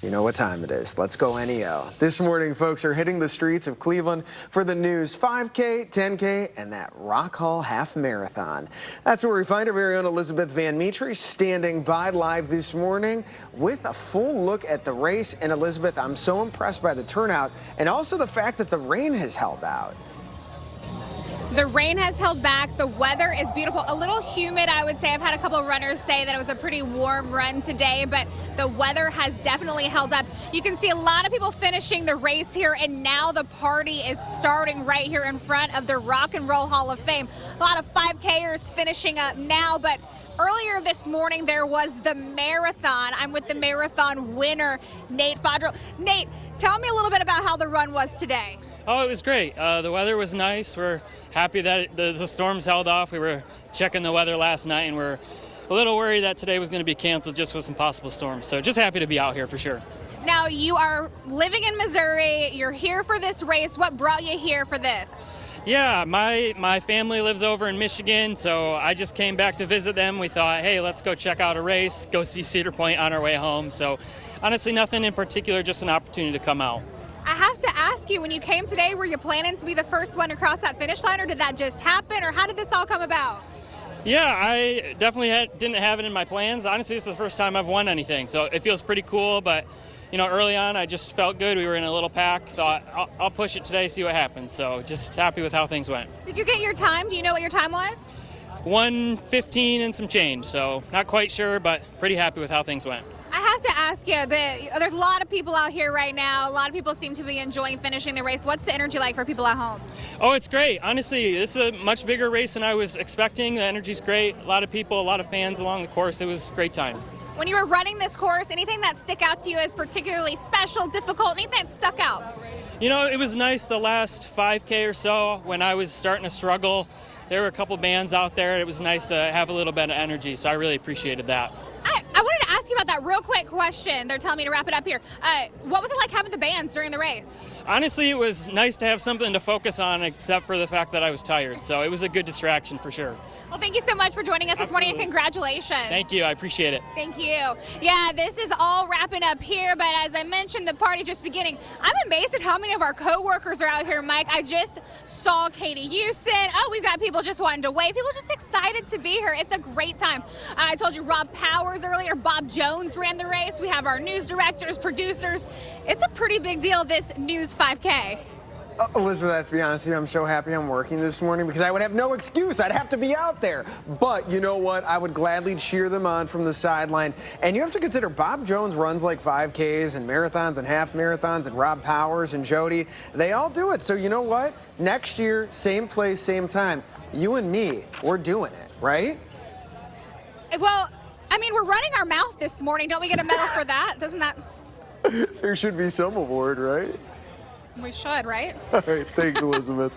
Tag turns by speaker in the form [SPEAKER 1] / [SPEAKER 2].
[SPEAKER 1] You know what time it is. Let's go NEO. This morning, folks are hitting the streets of Cleveland for the News 5K, 10K, and that Rock Hall Half Marathon. That's where we find our very own Elizabeth Van Metre standing by live this morning with a full look at the race. And Elizabeth, I'm so impressed by the turnout and also the fact that the rain has held out.
[SPEAKER 2] The rain has held back. The weather is beautiful. A little humid, I would say. I've had a couple of runners say that it was a pretty warm run today, but the weather has definitely held up. You can see a lot of people finishing the race here, and now the party is starting right here in front of the Rock and Roll Hall of Fame. A lot of 5Kers finishing up now, but earlier this morning there was the marathon. I'm with the marathon winner, Nate Fodrell. Nate, tell me a little bit about how the run was today.
[SPEAKER 3] Oh, it was great. The weather was nice. We're happy that the storms held off. We were checking the weather last night, and we're a little worried that today was going to be canceled just with some possible storms. So just happy to be out here for sure.
[SPEAKER 2] Now, you are living in Missouri. You're here for this race. What brought you here for this?
[SPEAKER 3] Yeah, my family lives over in Michigan, so I just came back to visit them. We thought, hey, let's go check out a race, go see Cedar Point on our way home. So honestly, nothing in particular, just an opportunity to come out.
[SPEAKER 2] I have to ask you, when you came today, were you planning to be the first one to cross that finish line, or did that just happen, or how did this all come about?
[SPEAKER 3] Yeah, I definitely didn't have it in my plans. Honestly, this is the first time I've won anything, so it feels pretty cool. But, you know, early on, I just felt good. We were in a little pack. Thought, I'll push it today, see what happens. So just happy with how things went.
[SPEAKER 2] Did you get your time? Do you know what your time was?
[SPEAKER 3] 1:15 and some change, so not quite sure, but pretty happy with how things went.
[SPEAKER 2] I have to ask you, there's a lot of people out here right now. A lot of people seem to be enjoying finishing the race. What's the energy like for people at home?
[SPEAKER 3] Oh, it's great. Honestly, this is a much bigger race than I was expecting. The energy's great. A lot of people, a lot of fans along the course. It was a great time.
[SPEAKER 2] When you were running this course, anything that stick out to you as particularly special, difficult, anything that stuck out?
[SPEAKER 3] You know, it was nice the last 5K or so when I was starting to struggle. There were a couple bands out there. It was nice to have a little bit of energy, so I really appreciated that.
[SPEAKER 2] I wanted to ask you about that real quick question. They're telling me to wrap it up here. What was it like having the bands during the race?
[SPEAKER 3] Honestly, it was nice to have something to focus on except for the fact that I was tired. So it was a good distraction for sure.
[SPEAKER 2] Well, thank you so much for joining us this morning, and congratulations.
[SPEAKER 3] Thank you. I appreciate it.
[SPEAKER 2] Thank you. Yeah, this is all wrapping up here, but as I mentioned, the party just beginning. I'm amazed at how many of our co-workers are out here, Mike. I just saw Katie Houston. Oh, we've got people just wanting to wave. People just excited to be here. It's a great time. I told you Rob Powers earlier. Bob Jones ran the race. We have our news directors, producers. It's a pretty big deal, this News 5K.
[SPEAKER 1] Elizabeth, I have to be honest with you, I'm so happy I'm working this morning because I would have no excuse. I'd have to be out there. But you know what? I would gladly cheer them on from the sideline. And you have to consider Bob Jones runs like 5Ks and marathons and half marathons, and Rob Powers and Jody. They all do it. So you know what? Next year, same place, same time. You and me, we're doing it, right?
[SPEAKER 2] Well, I mean, we're running our mouth this morning. Don't we get a medal for that? Doesn't that?
[SPEAKER 1] There should be some award, right?
[SPEAKER 2] We should, right?
[SPEAKER 1] All right, thanks, Elizabeth.